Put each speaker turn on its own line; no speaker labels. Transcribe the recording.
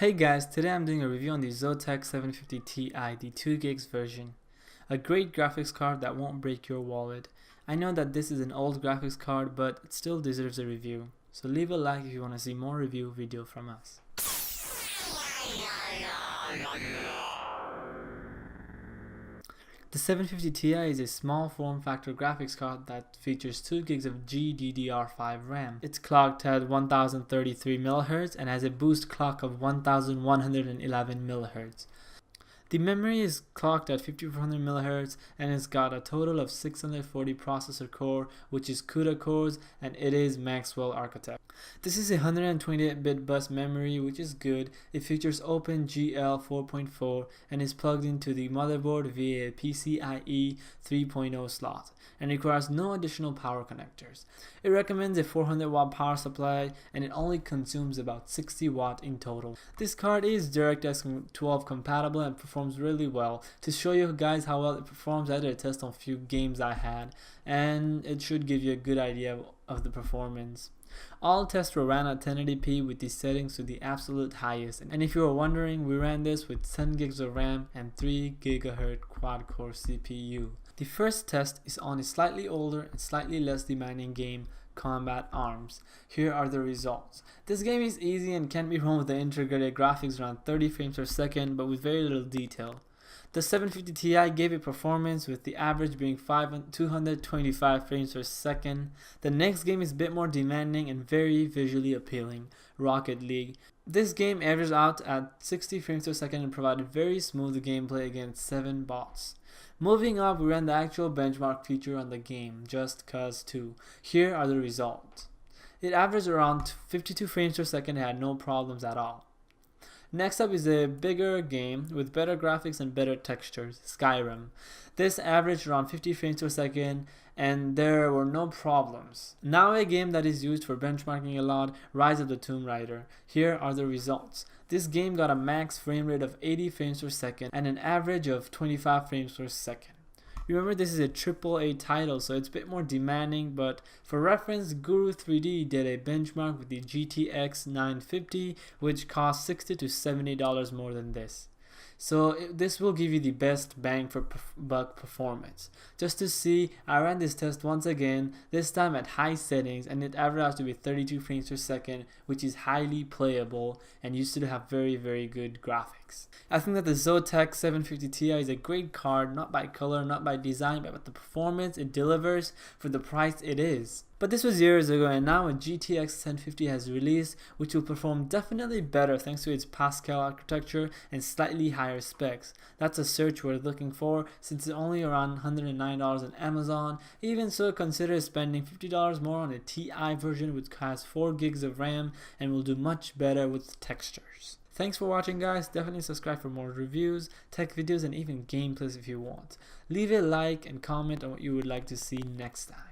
Hey guys, today I'm doing a review on the Zotac 750 Ti, the 2GB version. A great graphics card that won't break your wallet. I know that this is an old graphics card, but it still deserves a review. So leave a like if you want to see more review video from us. The 750 Ti is a small form factor graphics card that features 2GB of GDDR5 RAM. It's clocked at 1033 MHz and has a boost clock of 1111 MHz. The memory is clocked at 5400 MHz and it's got a total of 640 processor core, which is CUDA cores, and it is Maxwell architecture. This is a 128-bit bus memory, which is good. It features OpenGL 4.4 and is plugged into the motherboard via a PCIe 3.0 slot and requires no additional power connectors. It recommends a 400 watt power supply and it only consumes about 60 watt in total. This card is DirectX 12 compatible and performs really well. To show you guys how well it performs, I did a test on a few games I had, and it should give you a good idea of the performance. All tests were ran at 1080p with the settings to the absolute highest, and if you were wondering, we ran this with 10 gigs of RAM and 3 GHz quad-core CPU. The first test is on a slightly older and slightly less demanding game, Combat Arms. Here are the results. This game is easy and can be run with the integrated graphics around 30 frames per second, but with very little detail. The 750 Ti gave a performance with the average being 225 frames per second. The next game is a bit more demanding and very visually appealing, Rocket League. This game averaged out at 60 frames per second and provided very smooth gameplay against 7 bots. Moving up, we ran the actual benchmark feature on the game, Just Cause 2. Here are the results. It averaged around 52 frames per second and had no problems at all. Next up is a bigger game with better graphics and better textures, Skyrim. This averaged around 50 frames per second and there were no problems. Now a game that is used for benchmarking a lot, Rise of the Tomb Raider. Here are the results. This game got a max frame rate of 80 frames per second and an average of 25 frames per second. Remember, this is a AAA title, so it's a bit more demanding, but for reference, Guru 3D did a benchmark with the GTX 950, which cost $60 to $70 more than this. So this will give you the best bang for buck performance. Just to see, I ran this test once again, this time at high settings, and it averaged out to be 32 frames per second, which is highly playable and used to have very good graphics. I think that the Zotac 750 Ti is a great card, not by color, not by design, but the performance it delivers for the price it is. But this was years ago, and now a GTX 1050 has released, which will perform definitely better thanks to its Pascal architecture and slightly higher specs. That's a search we're looking for, since it's only around $109 on Amazon. Even so, consider spending $50 more on a Ti version, which has 4 gigs of RAM and will do much better with textures. Thanks for watching, guys. Definitely subscribe for more reviews, tech videos, and even gameplays if you want. Leave a like and comment on what you would like to see next time.